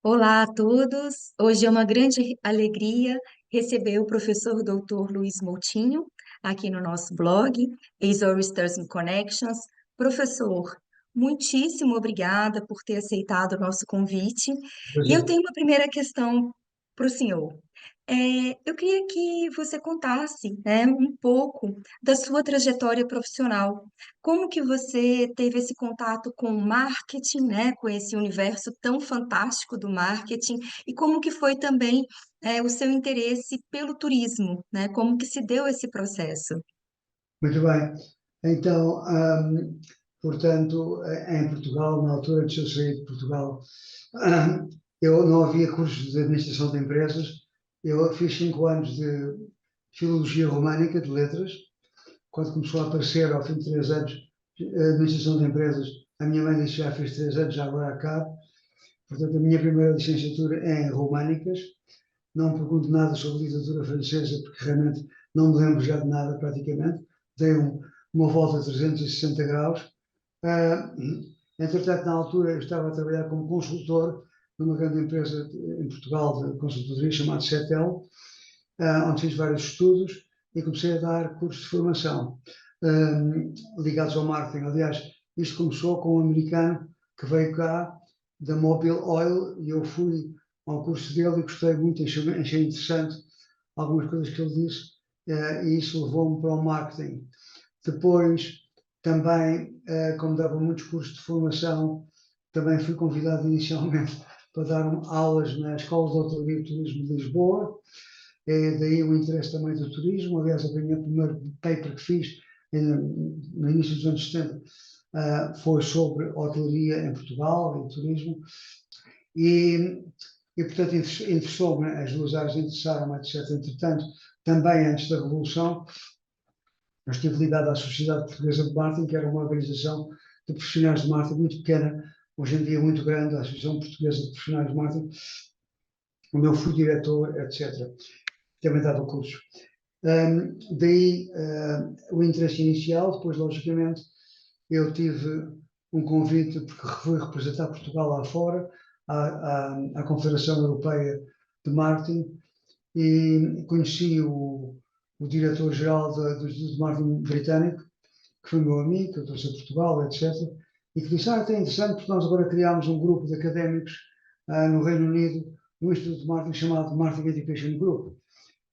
Olá a todos. Hoje é uma grande alegria receber o professor Dr. Luiz Moutinho aqui no nosso blog, Azure Stars and Connections. Professor, muitíssimo obrigada por ter aceitado o nosso convite. E eu Imagino. tenho uma primeira questão para o senhor. Eu queria que você contasse, né, um pouco da sua trajetória profissional. Como que você teve esse contato com o marketing, né, com esse universo tão fantástico do marketing, e como que foi também, o seu interesse pelo turismo, né? Como que se deu esse processo? Muito bem. Então, portanto, em Portugal, na altura de eu sair de Portugal, eu não havia cursos de administração de empresas. Eu fiz 5 anos de filologia românica, de letras. Quando começou a aparecer, ao fim de 3 anos, administração de empresas, a minha mãe disse: já fez 3 anos, já agora acabo. Portanto, a minha primeira licenciatura é em românicas. Não pergunto nada sobre literatura francesa, porque realmente não me lembro já de nada, praticamente. Dei uma volta a 360 graus. Uh, Entretanto, na altura, eu estava a trabalhar como consultor numa grande empresa em Portugal de consultoria chamada Cetel, onde fiz vários estudos e comecei a dar cursos de formação ligados ao marketing. Aliás, isto começou com um americano que veio cá da Mobil Oil e eu fui ao curso dele e gostei muito, achei interessante algumas coisas que ele disse e isso levou-me para o marketing. Depois, também, como dava muitos cursos de formação, também fui convidado inicialmente para dar aulas na Escola de Hotelaria e Turismo de Lisboa. Daí o interesse também do turismo. Aliás, o meu primeiro paper que fiz no início dos anos 70 foi sobre hotelaria em Portugal e turismo. E, portanto, interessou-me, as duas áreas interessaram-me, etc. Entretanto, também antes da Revolução, eu estive ligado à Sociedade Portuguesa de Marketing, que era uma organização de profissionais de marketing muito pequena, hoje em dia muito grande, a Associação Portuguesa de Profissionais de Marketing, onde eu fui diretor, etc. Também dava cursos. Daí o interesse inicial. Depois, logicamente, eu tive um convite, porque fui representar Portugal lá fora, à Confederação Europeia de Marketing, e conheci o diretor-geral do Instituto de Marketing Britânico, que foi meu amigo, que eu trouxe a Portugal, etc., e que disse: até é interessante, porque nós agora criámos um grupo de académicos no Reino Unido, no Instituto de Marketing, chamado Marketing Education Group.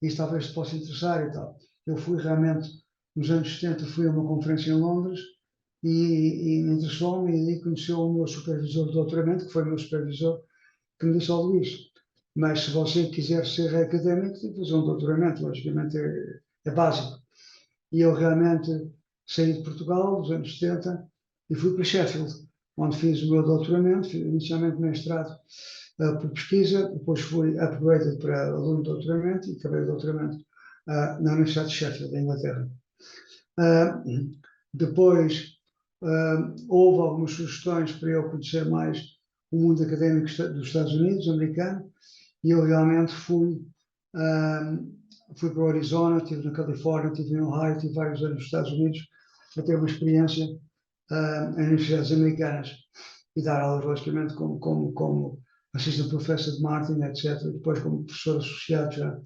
Isso talvez te possa interessar e tal. Eu fui realmente, nos anos 70, fui a uma conferência em Londres e me interessou-me, e aí conheceu o meu supervisor de doutoramento, que foi o meu supervisor, que me disse: Luís, mas se você quiser ser académico, tem que fazer um doutoramento, logicamente é básico. E eu realmente saí de Portugal, nos anos 70, e fui para Sheffield, onde fiz o meu doutoramento, fiz inicialmente mestrado por pesquisa, depois fui upgraded para aluno de doutoramento e acabei o doutoramento na Universidade de Sheffield, em Inglaterra. Uh, Depois houve algumas sugestões para eu conhecer mais o mundo académico dos Estados Unidos, americano, e eu realmente fui para o Arizona, estive na Califórnia, estive em Ohio, estive vários anos nos Estados Unidos para ter uma experiência em universidades americanas e dar aulas, logicamente, como assistant professor de marketing, etc. Depois como professor associado já.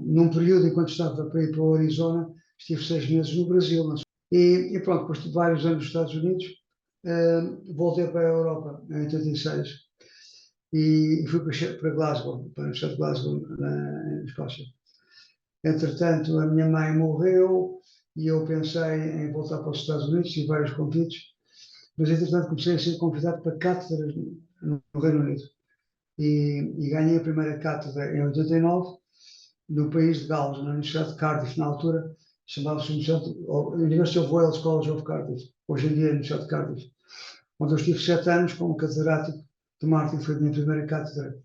Num período, enquanto estava para ir para o Arizona, estive 6 meses no Brasil. E pronto, depois de vários anos nos Estados Unidos, voltei para a Europa em 86 e fui para Glasgow, para a Universidade de Glasgow, na Escócia. Entretanto, a minha mãe morreu e eu pensei em voltar para os Estados Unidos, tive vários convites, mas entretanto comecei a ser convidado para cátedras no Reino Unido e ganhei a primeira cátedra em 89 no país de Gales, na Universidade de Cardiff, na altura chamava-se University of Wales College of Cardiff, hoje em dia é a Universidade de Cardiff, onde eu estive 7 anos como catedrático de marketing. Foi a minha primeira cátedra.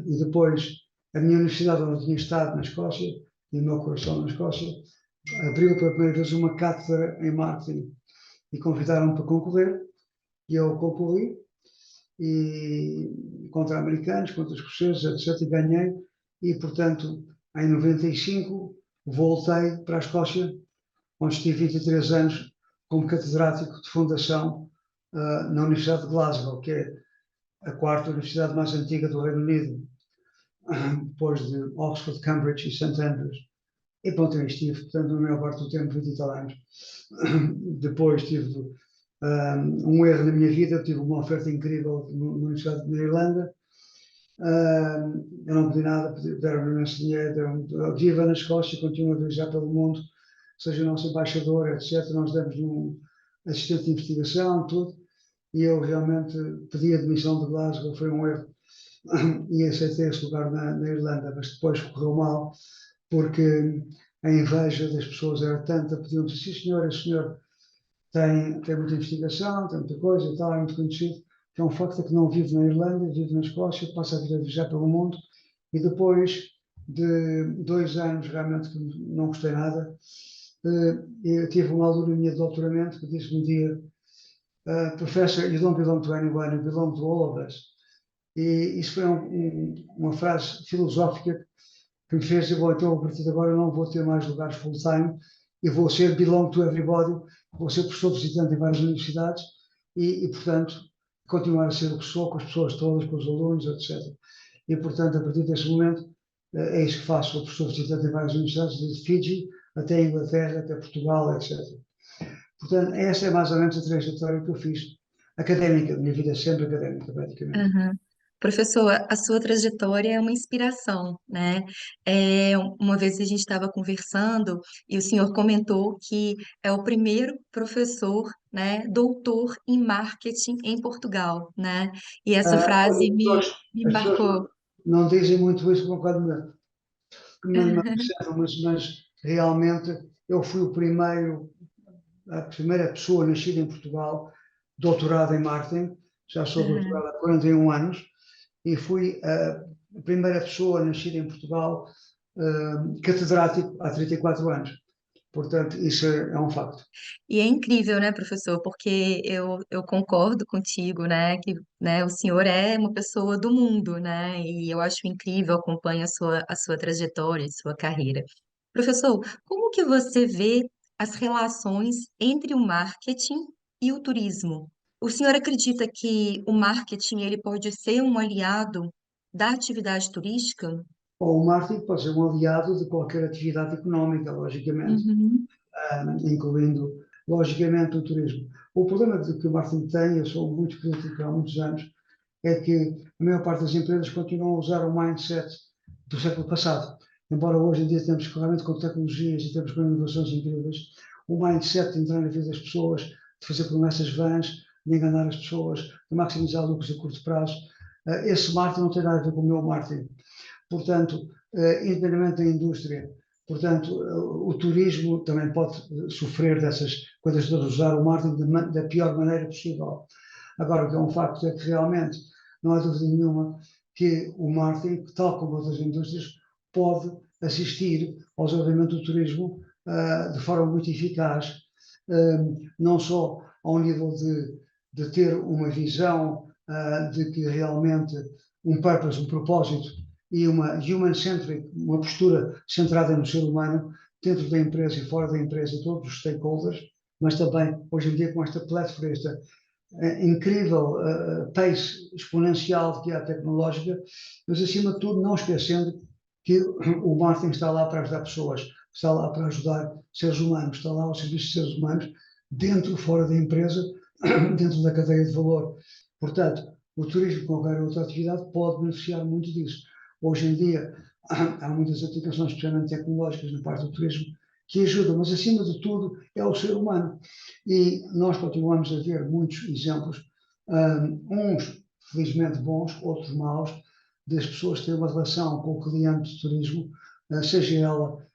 E depois a minha universidade, onde eu tinha estado na Escócia, e o meu coração na Escócia, abriu pela primeira vez uma cátedra em marketing e convidaram-me para concorrer, e eu concorri, e contra americanos, contra escoceses, etc., e ganhei, e portanto em 95 voltei para a Escócia, onde estive 23 anos como catedrático de fundação na Universidade de Glasgow, que é a quarta universidade mais antiga do Reino Unido, depois de Oxford, Cambridge e St. Andrews. E pronto, eu estive, portanto, na maior parte do tempo, 20 e tal anos. Depois tive um erro na minha vida, eu tive uma oferta incrível na Universidade da Irlanda. Eu não pedi nada, deram-me imenso dinheiro, eu vivo na Escócia, continuo a viajar pelo mundo, seja nosso embaixador, etc. Nós demos um assistente de investigação, tudo, e eu realmente pedi a demissão de Glasgow, foi um erro, e aceitei esse lugar na Irlanda, mas depois correu mal, porque a inveja das pessoas era tanta, pediam-me, sim senhor, esse senhor tem muita investigação, tem muita coisa e tal, é muito conhecido, que é um facto é que não vive na Irlanda, vive na Escócia, passa a vida a viajar pelo mundo, e depois de 2 anos realmente que não gostei nada, eu tive uma aluna minha de doutoramento que disse-me um dia, Professor, you don't belong to anyone, you belong to all of us. E isso foi uma frase filosófica que me fez dizer, bom, então a partir de agora eu não vou ter mais lugares full-time, eu vou ser belong to everybody, vou ser professor visitante em várias universidades portanto, continuar a ser o que sou, com as pessoas todas, com os alunos, etc. E, portanto, a partir desse momento, é isso que faço, sou professor visitante em várias universidades, desde Fiji até a Inglaterra, até Portugal, etc. Portanto, essa é mais ou menos a trajetória que eu fiz académica, a minha vida é sempre académica, praticamente. Aham. Professor, a sua trajetória é uma inspiração, né? Uma vez a gente estava conversando e o senhor comentou que é o primeiro professor, né, doutor em marketing em Portugal, né? E essa Olha, frase me as pessoas marcou. não dizem muito isso, um bocado me observam, mas realmente eu fui a primeira pessoa nascida em Portugal, doutorada em marketing, já sou Aham. doutorado há 41 anos, e fui a primeira pessoa nascida em Portugal, catedrático há 34 anos. Portanto, isso é um facto. E é incrível, né, professor? Porque eu concordo contigo, né, que, né, o senhor é uma pessoa do mundo, né? E eu acho incrível, acompanho a sua trajetória, a sua carreira. Professor, como que você vê as relações entre o marketing e o turismo? O senhor acredita que o marketing ele pode ser um aliado da atividade turística? Ou o marketing pode ser um aliado de qualquer atividade económica, logicamente, Uhum, incluindo, logicamente, o turismo. O problema de que o marketing tem, eu sou muito crítico há muitos anos, é que a maior parte das empresas continuam a usar o mindset do século passado. Embora hoje em dia temos realmente com tecnologias e temos com inovações incríveis, o mindset de entrar na vida das pessoas, de fazer promessas vãs, de enganar as pessoas, de maximizar lucros a curto prazo, esse marketing não tem nada a ver com o meu marketing. Portanto, independentemente da indústria, portanto, o turismo também pode sofrer dessas coisas de usar o marketing da pior maneira possível. Agora, o que é um facto é que realmente não há dúvida nenhuma que o marketing, tal como outras indústrias, pode assistir ao desenvolvimento do turismo de forma muito eficaz, não só ao nível de ter uma visão de que realmente um purpose, um propósito e uma human-centric, uma postura centrada no ser humano, dentro da empresa e fora da empresa, todos os stakeholders, mas também, hoje em dia, com esta plataforma, esta incrível pace exponencial que é a tecnológica, mas, acima de tudo, não esquecendo que o marketing está lá para ajudar pessoas, está lá para ajudar seres humanos, está lá ao serviço de seres humanos, dentro ou fora da empresa, dentro da cadeia de valor. Portanto, o turismo, como qualquer outra atividade, pode beneficiar muito disso. Hoje em dia, há muitas aplicações, especialmente tecnológicas, na parte do turismo, que ajudam, mas acima de tudo é o ser humano. E nós continuamos a ver muitos exemplos, uns felizmente bons, outros maus, das pessoas que têm uma relação com o cliente de turismo, seja ela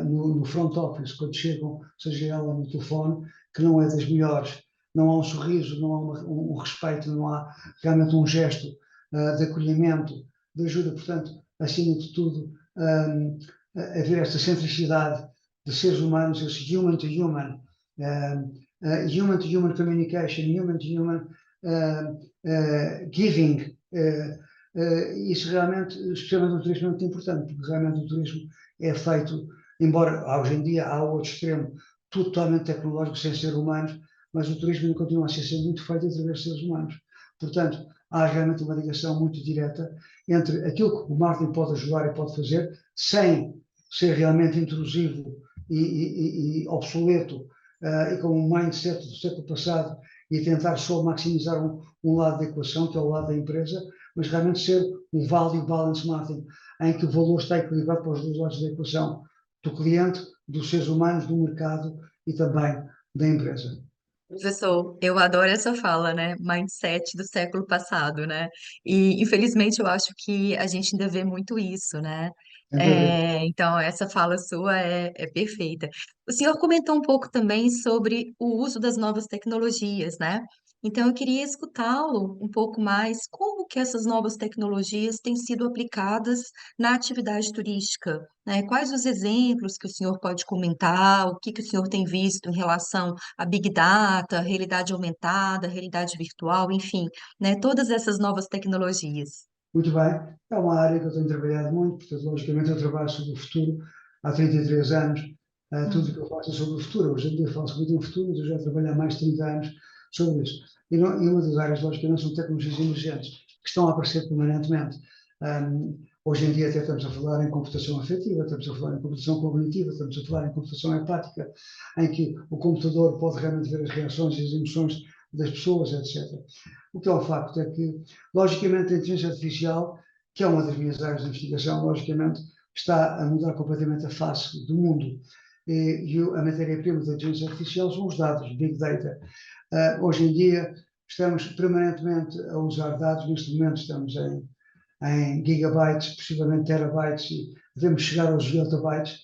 no front office, quando chegam, seja ela no telefone, que não é das melhores. Não há um sorriso, não há um respeito, não há realmente um gesto de acolhimento, de ajuda. Portanto, acima de tudo, a ver esta centricidade de seres humanos, esse human to human, human to human communication, human to human giving. Isso realmente, especialmente no turismo, é muito importante, porque realmente o turismo é feito, embora hoje em dia há o outro extremo, totalmente tecnológico, sem ser humanos, mas o turismo ainda continua a ser muito feito através de seres humanos. Portanto, há realmente uma ligação muito direta entre aquilo que o marketing pode ajudar e pode fazer, sem ser realmente intrusivo e obsoleto, e com um mindset do século passado, e tentar só maximizar um lado da equação, que é o lado da empresa, mas realmente ser um value balance marketing, em que o valor está equilibrado para os dois lados da equação, do cliente, dos seres humanos, do mercado e também da empresa. Professor, eu adoro essa fala, né? Mindset do século passado, né? E infelizmente eu acho que a gente ainda vê muito isso, né? Sem dúvida. Então, essa fala sua é perfeita. O senhor comentou um pouco também sobre o uso das novas tecnologias, né? Então, eu queria escutá-lo um pouco mais, como que essas novas tecnologias têm sido aplicadas na atividade turística, né? Quais os exemplos que o senhor pode comentar, o que que o senhor tem visto em relação a Big Data, realidade aumentada, realidade virtual, enfim, né, todas essas novas tecnologias. Muito bem, é uma área que eu tenho trabalhado muito, portanto, logicamente eu trabalho sobre o futuro há 33 anos, tudo o que Hum. eu faço é sobre o futuro, hoje em dia falo muito em futuro, mas eu já trabalho há mais de 30 anos sobre isso. E uma das áreas, logicamente, são tecnologias emergentes, que estão a aparecer permanentemente. Hoje em dia até estamos a falar em computação afetiva, estamos a falar em computação cognitiva, estamos a falar em computação empática, em que o computador pode realmente ver as reações e as emoções das pessoas, etc. O que é um facto é que, logicamente, a inteligência artificial, que é uma das minhas áreas de investigação, logicamente, está a mudar completamente a face do mundo. E a matéria-prima da inteligência artificial são os dados, Big Data. Hoje em dia, estamos permanentemente a usar dados, neste momento estamos em gigabytes, possivelmente terabytes, e devemos chegar aos gigabytes,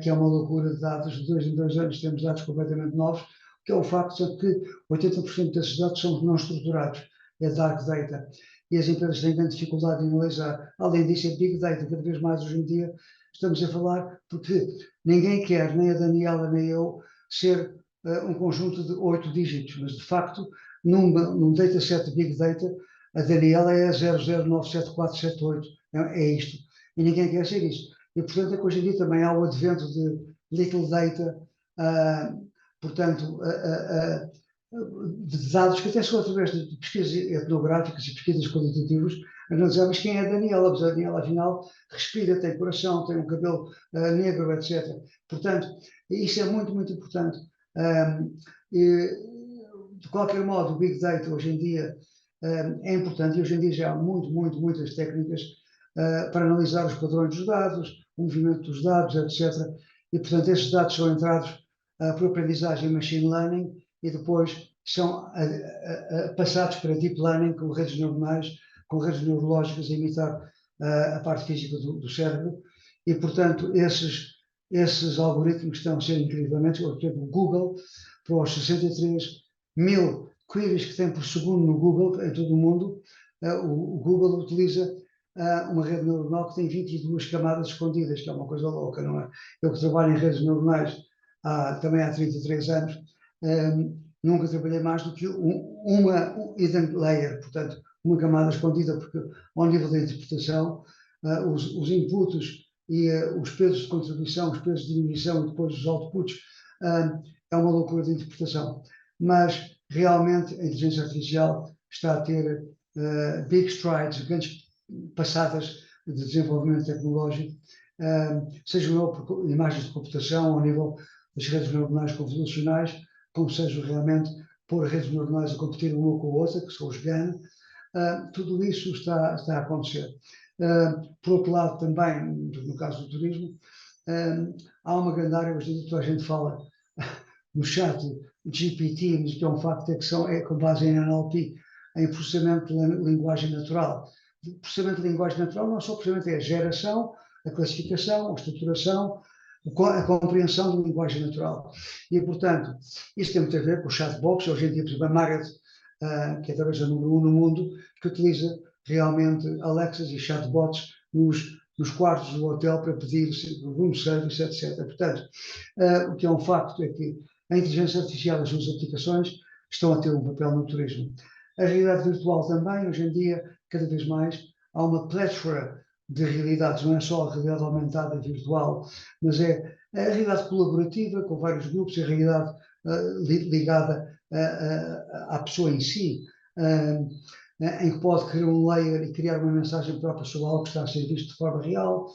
que é uma loucura de dados. De 2 em 2 anos temos dados completamente novos, que é o facto de que 80% desses dados são não estruturados, é dark data, e as empresas têm grande dificuldade em analisar. Além disso, é big data, cada vez mais hoje em dia estamos a falar, porque ninguém quer, nem a Daniela nem eu, ser um conjunto de 8 dígitos, mas de facto, num dataset de big data, a Daniela é 00974778, é isto, e ninguém quer ser isso. E portanto é que hoje em dia também há o advento de little data, portanto, de dados que até são através de pesquisas etnográficas e pesquisas qualitativas, analisamos quem é a Daniela, mas a Daniela afinal respira, tem coração, tem um cabelo negro, etc. Portanto, isso é muito, muito importante. De qualquer modo, o Big Data hoje em dia é importante e hoje em dia já há muitas técnicas para analisar os padrões dos dados, o movimento dos dados, etc. E, portanto, esses dados são entrados por aprendizagem machine learning e depois são passados para deep learning com redes neuronais, com redes neurológicas a imitar a parte física do cérebro. E, portanto, esses algoritmos estão a ser incrivelmente, por exemplo, o Google, para os 63 mil queries que tem por segundo no Google, em todo o mundo, o Google utiliza uma rede neuronal que tem 22 camadas escondidas, que é uma coisa louca, não é? Eu que trabalho em redes neuronais também há 33 anos, nunca trabalhei mais do que uma hidden layer, portanto, uma camada escondida, porque ao nível da interpretação, os inputs e os pesos de contribuição, os pesos de emissão e depois os outputs, é uma loucura de interpretação. Mas realmente a inteligência artificial está a ter big strides, grandes passadas de desenvolvimento tecnológico, sejam por imagens de computação ao nível das redes neuronais convolucionais, como seja realmente pôr redes neuronais a competir uma com a outra, que são os GAN, tudo isso está a acontecer. Por outro lado, também, no caso do turismo, há uma grande área, hoje toda a gente fala no chat GPT, mas que é um facto é que é com base em NLP, em processamento de linguagem natural. Processamento de linguagem natural não só processamento, é a geração, a classificação, a estruturação, a compreensão de linguagem natural. E, portanto, isso tem muito a ver com o chatbox. Hoje em dia, por exemplo, a Margaret, que é talvez a número 1 no mundo, que utiliza realmente Alexas e chatbots nos quartos do hotel para pedir room service, etc. Portanto, o que é um facto é que a inteligência artificial e as suas aplicações estão a ter um papel no turismo. A realidade virtual também, hoje em dia, cada vez mais, há uma plethora de realidades, não é só a realidade aumentada virtual, mas é a realidade colaborativa com vários grupos, a realidade ligada à pessoa em si. em que pode criar um layer e criar uma mensagem própria sobre algo que está a ser visto de forma real.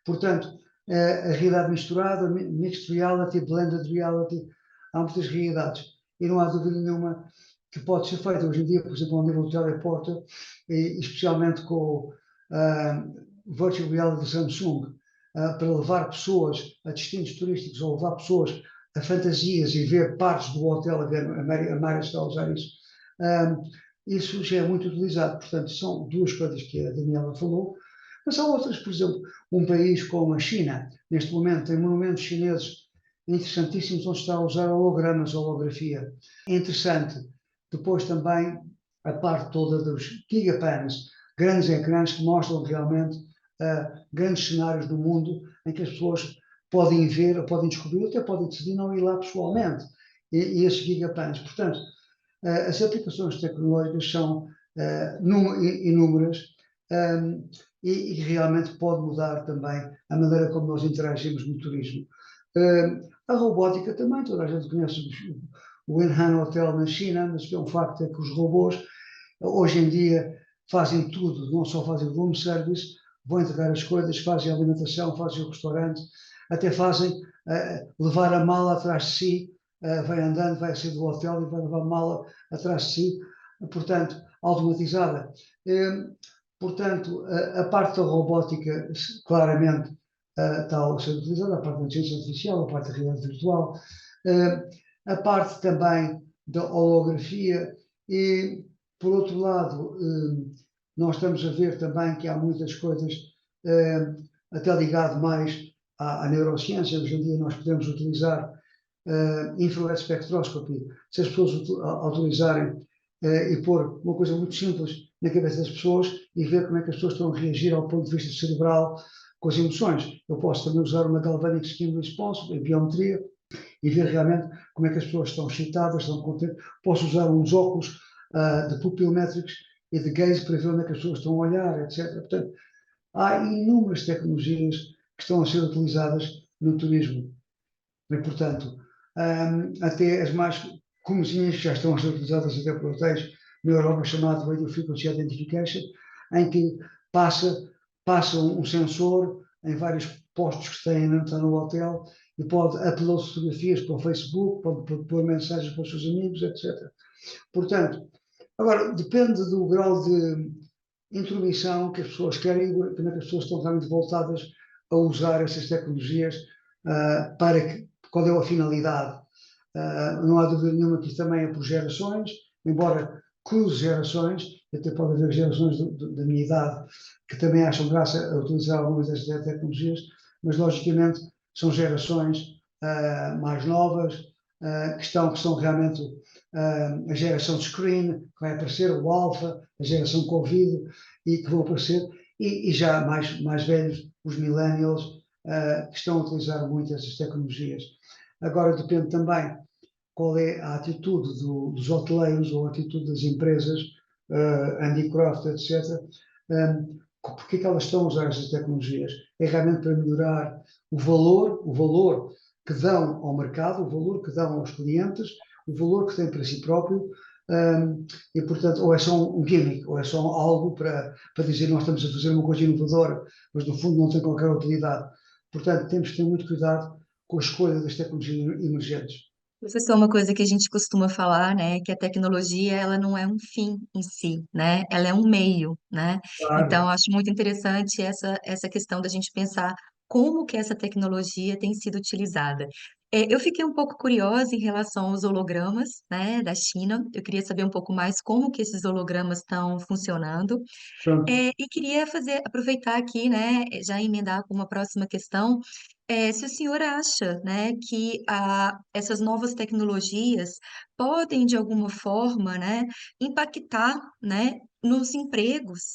Portanto, a realidade misturada, mixed reality, blended reality, há muitas realidades. E não há dúvida nenhuma que pode ser feita hoje em dia, por exemplo, ao nível do teleporter, e especialmente com o Virtual Reality da Samsung, para levar pessoas a destinos turísticos ou levar pessoas a fantasias e ver partes do hotel, a Mara está a usar isso. Isso já é muito utilizado. Portanto, são duas coisas que a Daniela falou, mas há outras, por exemplo, um país como a China, neste momento tem monumentos chineses interessantíssimos onde está a usar hologramas, holografia. É interessante. Depois também a parte toda dos gigapans, grandes ecrãs que mostram realmente grandes cenários do mundo em que as pessoas podem ver, ou podem descobrir, ou até podem decidir não ir lá pessoalmente, e esses gigapans. Portanto, as aplicações tecnológicas são inúmeras e realmente pode mudar também a maneira como nós interagimos no turismo. A robótica também, toda a gente conhece o Wenhan Hotel na China, mas é um facto é que os robôs hoje em dia fazem tudo, não só fazem room service, vão entregar as coisas, fazem a alimentação, fazem o restaurante, até fazem levar a mala atrás de si, vai andando, vai sair do hotel e vai levar a mala atrás de si, portanto, automatizada. Portanto, a parte da robótica claramente está a ser utilizada, a parte da inteligência artificial, a parte da realidade virtual, a parte também da holografia e, por outro lado, nós estamos a ver também que há muitas coisas até ligado mais à neurociência. Hoje em dia nós podemos utilizar infrared spectroscopy, se as pessoas autorizarem e pôr uma coisa muito simples na cabeça das pessoas e ver como é que as pessoas estão a reagir ao ponto de vista cerebral com as emoções. Eu posso também usar uma galvanic skin response, em biometria, e ver realmente como é que as pessoas estão excitadas, estão contentes. Posso usar uns óculos de pupilmétricos e de gaze para ver onde é que as pessoas estão a olhar, etc. Portanto, há inúmeras tecnologias que estão a ser utilizadas no turismo. E, portanto, até as mais comuzinhas que já estão a ser utilizadas até por hotéis na Europa, chamado Radio Frequency Identification, em que passa um sensor em vários postos que têm no hotel e pode upload fotografias para o Facebook, pode pôr mensagens para os seus amigos, etc. Portanto, agora, depende do grau de intromissão que as pessoas querem, como é que as pessoas estão realmente voltadas a usar essas tecnologias para que, qual é a finalidade. Não há dúvida nenhuma que isso também é por gerações, embora cruze gerações, até pode haver gerações da minha idade que também acham graça a utilizar algumas destas tecnologias, mas logicamente são gerações mais novas, que são realmente a geração screen, que vai aparecer, o alfa, a geração Covid, e que vão aparecer, e já mais velhos, os millennials, que estão a utilizar muito essas tecnologias. Agora depende também qual é a atitude dos hoteleiros ou a atitude das empresas, handicraft, etc. Porque é que elas estão a usar essas tecnologias? É realmente para melhorar o valor que dão ao mercado, o valor que dão aos clientes, o valor que têm para si próprio, e portanto, ou é só um gimmick, ou é só algo para dizer nós estamos a fazer uma coisa inovadora, mas no fundo não tem qualquer utilidade. Portanto, temos que ter muito cuidado com a escolha das tecnologias emergentes. Professor, uma coisa que a gente costuma falar, né, que a tecnologia ela não é um fim em si, né? Ela é um meio, né? Então, Claro, acho muito interessante essa questão da gente pensar como que essa tecnologia tem sido utilizada. Eu fiquei um pouco curiosa em relação aos hologramas, né, da China. Eu queria saber um pouco mais como que esses hologramas estão funcionando. pronto. E queria aproveitar aqui, né, já emendar com uma próxima questão, se o senhor acha, né, que essas novas tecnologias podem, de alguma forma, né, impactar, né, nos empregos,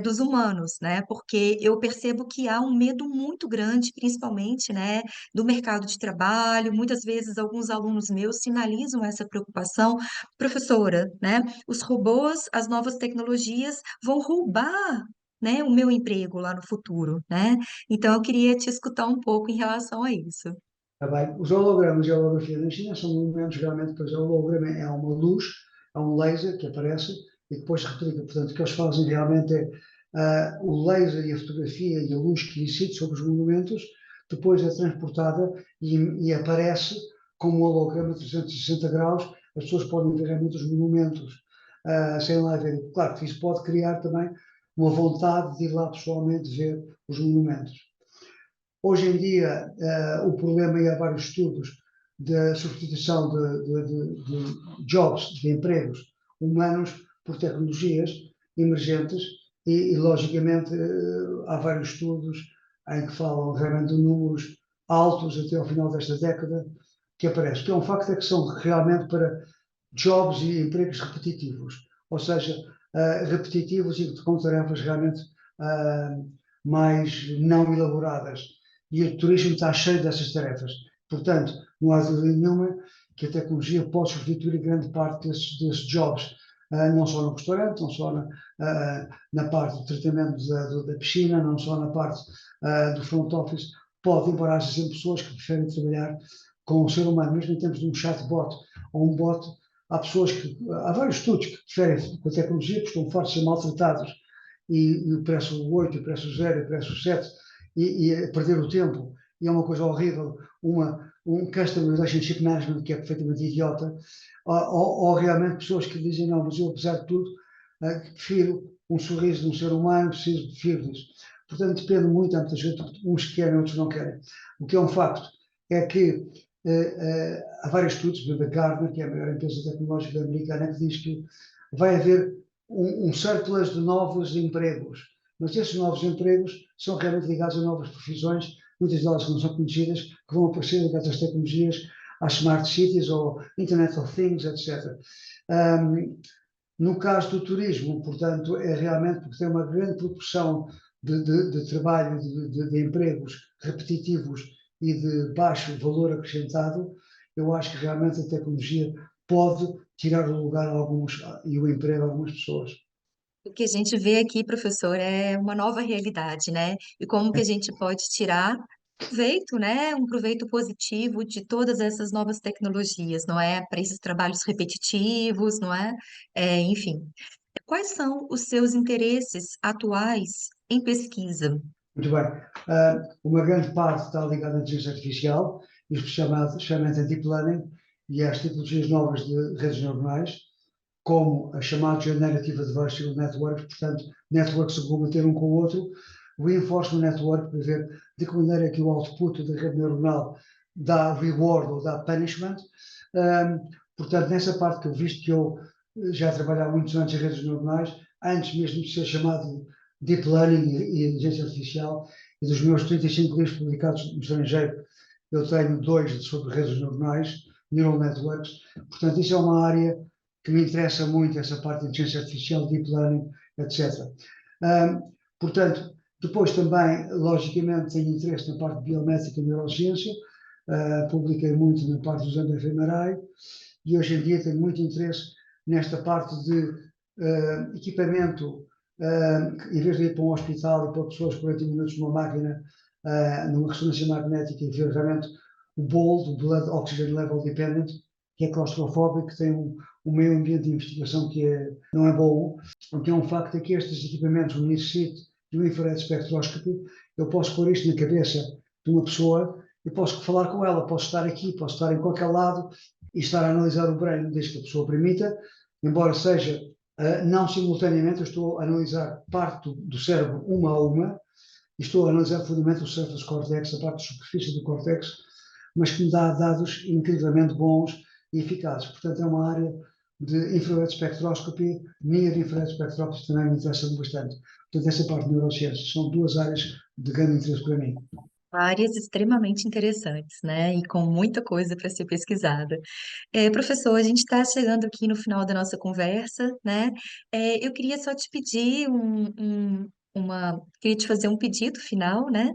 dos humanos, né, porque eu percebo que há um medo muito grande, principalmente, né, do mercado de trabalho. Muitas vezes, alguns alunos meus sinalizam essa preocupação, professora, né, os robôs, as novas tecnologias vão roubar, né, o meu emprego lá no futuro, né? Então eu queria te escutar um pouco em relação a isso. Tá bem? Os hologramas e a holografia na China são movimentos realmente, pois o holograma é uma luz, é um laser que aparece e depois se replica. Portanto, o que eles fazem realmente é o laser e a fotografia e a luz que incide sobre os monumentos, depois é transportada e aparece como um holograma de 360 graus, as pessoas podem ver realmente os monumentos sem lá ver. Claro que isso pode criar também uma vontade de ir lá pessoalmente ver os monumentos. Hoje em dia, o problema, e há vários estudos, da substituição de jobs, de empregos humanos por tecnologias emergentes logicamente, há vários estudos em que falam realmente de números altos até ao final desta década que aparece. O que é um facto é que são realmente para jobs e empregos repetitivos, ou seja, repetitivos e com tarefas realmente mais não elaboradas. E o turismo está cheio dessas tarefas. Portanto, não há dúvida nenhuma que a tecnologia pode substituir grande parte desses jobs, não só no restaurante, não só na parte do tratamento da piscina, não só na parte do front office. Pode, embora haja sempre pessoas que preferem trabalhar com o ser humano, mesmo em termos de um chatbot ou um bot, há vários estudos que preferem com a tecnologia, porque estão fartos de ser maltratados e o preço 8, o preço 0, o preço 7 e perder o tempo. E é uma coisa horrível, um Customer Relationship Management que é perfeitamente idiota, ou realmente pessoas que dizem, não, mas eu apesar de tudo, prefiro um sorriso de um ser humano, prefiro disso. Portanto, depende muito, há muita gente, uns querem, outros não querem. O que é um facto é que há vários estudos, da Gartner, que é a maior empresa tecnológica americana, que diz que vai haver um surplus de novos empregos. Mas esses novos empregos são realmente ligados a novas profissões, muitas delas que não são conhecidas, que vão aparecer ligadas às tecnologias, às smart cities ou Internet of Things, etc. No caso do turismo, portanto, é realmente porque tem uma grande proporção de trabalho, de empregos repetitivos e de baixo valor acrescentado. Eu acho que realmente a tecnologia pode tirar o lugar a alguns e o emprego a algumas pessoas. O que a gente vê aqui, professor, é uma nova realidade, né? E como que a gente pode tirar proveito, né? Um proveito positivo de todas essas novas tecnologias, não é? Para esses trabalhos repetitivos, não é? Enfim, quais são os seus interesses atuais em pesquisa? Muito bem. Uma grande parte está ligada à inteligência artificial, especialmente a Deep Learning e às tecnologias novas de redes neuronais, como a chamada Generative Adversarial Network, portanto, networks que combater um com o outro, Reinforcement Network, para ver de que maneira é que o output da rede neuronal dá reward ou dá punishment. Portanto, nessa parte que eu visto que eu já trabalhei há muitos anos em redes neuronais, antes mesmo de ser chamado Deep Learning e Inteligência Artificial, e dos meus 35 livros publicados no estrangeiro, eu tenho 2 sobre redes neuronais, Neural Networks. Portanto, isso é uma área que me interessa muito, essa parte de inteligência artificial, deep learning, etc. Portanto, depois também, logicamente, tenho interesse na parte de biométrica e neurociência, publiquei muito na parte dos fMRI e hoje em dia tenho muito interesse nesta parte de equipamento, em vez de ir para um hospital e para pessoas 40 minutos numa máquina, numa ressonância magnética e ver realmente o BOLD, o Blood Oxygen Level Dependent, que é claustrofóbico, que tem um meio ambiente de investigação que não é bom. O que é um facto é que estes equipamentos necessitam de um infrared spectroscopy. Eu posso pôr isto na cabeça de uma pessoa e posso falar com ela, posso estar aqui, posso estar em qualquer lado e estar a analisar o brain desde que a pessoa permita, embora seja não simultaneamente, eu estou a analisar parte do cérebro uma a uma, e estou a analisar fundamentalmente o surface cortex, a parte de superfície do cortex, mas que me dá dados incrivelmente bons e eficazes. Portanto, é uma área de infrared spectroscopy, near infrared spectroscopy também me interessa bastante. Portanto, essa parte de neurociências são 2 áreas de grande interesse para mim. Áreas extremamente interessantes, né? E com muita coisa para ser pesquisada. Professor, a gente está chegando aqui no final da nossa conversa, né? Eu queria só te pedir queria te fazer um pedido final, né?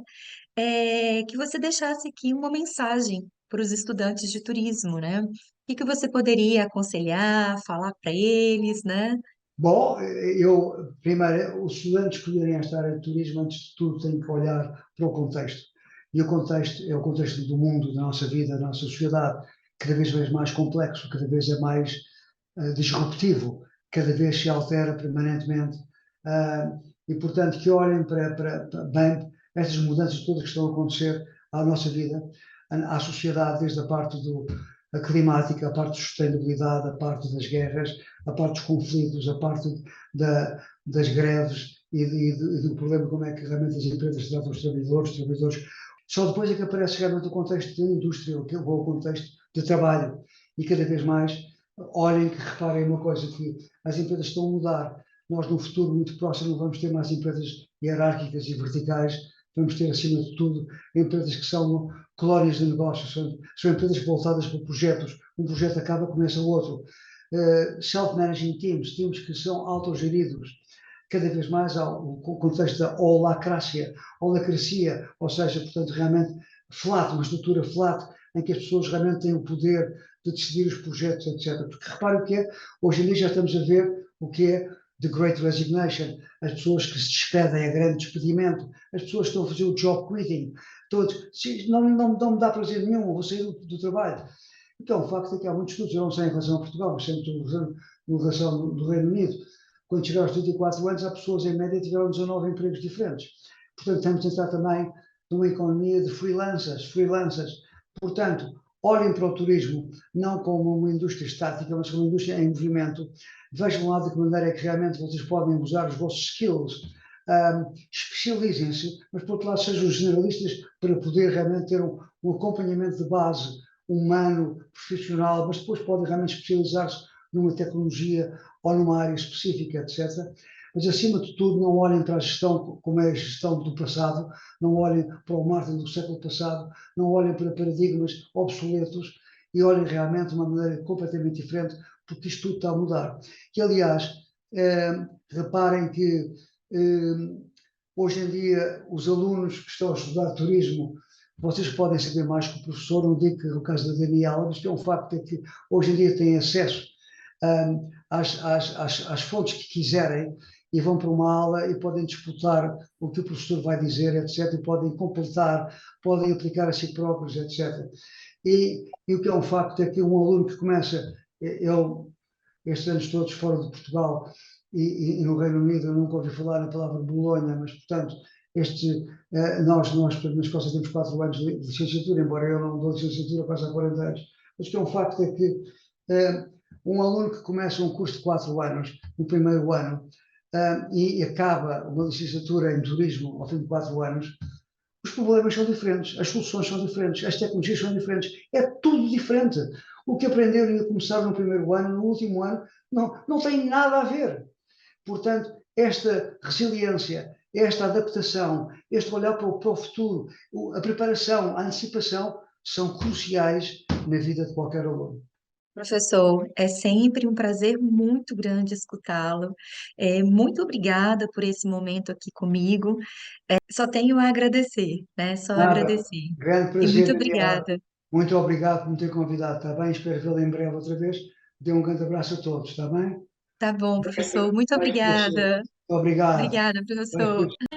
Que você deixasse aqui uma mensagem para os estudantes de turismo, né? O que que você poderia aconselhar, falar para eles, né? Bom, primeiro, os estudantes que escolherem esta área de turismo, antes de tudo, têm que olhar para o contexto. E o contexto é o contexto do mundo, da nossa vida, da nossa sociedade, cada vez mais complexo, cada vez é mais disruptivo, cada vez se altera permanentemente, e, portanto, que olhem bem estas mudanças todas que estão a acontecer à nossa vida, à sociedade, desde a parte a climática, a parte da sustentabilidade, a parte das guerras, a parte dos conflitos, a parte das greves e do problema como é que realmente as empresas tratam os trabalhadores. Só depois é que aparece realmente o contexto da indústria, que é o contexto de trabalho. E cada vez mais olhem, que reparem uma coisa, que as empresas estão a mudar. Nós, no futuro muito próximo, vamos ter mais empresas hierárquicas e verticais, vamos ter, acima de tudo, empresas que são colónias de negócios, são empresas voltadas para projetos. Um projeto acaba, começa outro. Self-managing teams que são autogeridos. Cada vez mais há o contexto da holacracia, ou seja, portanto, realmente flat, uma estrutura flat, em que as pessoas realmente têm o poder de decidir os projetos, etc. Porque repare o que é, hoje em dia já estamos a ver o que é the great resignation, as pessoas que se despedem, a grande despedimento, as pessoas que estão a fazer o job quitting, todos, não me dá prazer nenhum, vou sair do trabalho. Então, o facto é que há muitos estudos, eu não sei em relação a Portugal, mas sempre em relação do Reino Unido, quando chegar aos 34 anos, há pessoas em média que tiveram 19 empregos diferentes. Portanto, temos de entrar também numa economia de freelancers. Portanto, olhem para o turismo não como uma indústria estática, mas como uma indústria em movimento. Vejam lá de que maneira é que realmente vocês podem usar os vossos skills. Especializem-se, mas por outro lado sejam generalistas para poder realmente ter um acompanhamento de base humano, profissional, mas depois podem realmente especializar-se numa tecnologia ou numa área específica, etc. Mas, acima de tudo, não olhem para a gestão como é a gestão do passado, não olhem para o marketing do século passado, não olhem para paradigmas obsoletos e olhem realmente de uma maneira completamente diferente, porque isto tudo está a mudar. E, aliás, reparem que hoje em dia os alunos que estão a estudar turismo, vocês podem saber mais que o professor, não digo que é o caso da Daniela, mas que é um facto é que hoje em dia têm acesso às fontes que quiserem e vão para uma aula e podem disputar o que o professor vai dizer, etc. E podem completar, podem aplicar a si próprios, etc. E o que é um facto é que um aluno que começa, eu, estes anos todos fora de Portugal e no Reino Unido, eu nunca ouvi falar na palavra Bolonha, mas, portanto, nós na Escócia temos 4 anos de licenciatura, embora eu não dou licenciatura quase há 40 anos, mas que é um facto é que um aluno que começa um curso de 4 anos, no primeiro ano, e acaba uma licenciatura em turismo ao fim de 4 anos, os problemas são diferentes, as soluções são diferentes, as tecnologias são diferentes, é tudo diferente. O que aprenderam e começaram no primeiro ano, no último ano, não tem nada a ver. Portanto, esta resiliência, esta adaptação, este olhar para o futuro, a preparação, a antecipação, são cruciais na vida de qualquer aluno. Professor, é sempre um prazer muito grande escutá-lo. Muito obrigada por esse momento aqui comigo. Só tenho a agradecer, né? Só Nada, agradecer. grande E prazer, muito Daniela. obrigada. Muito obrigado por me ter convidado, está bem? Espero vê-la em breve outra vez. Dê um grande abraço a todos, está bem? Tá bom, professor. Muito Bem esclarecido. obrigada. Obrigado. Obrigada, Bem professor. esclarecido.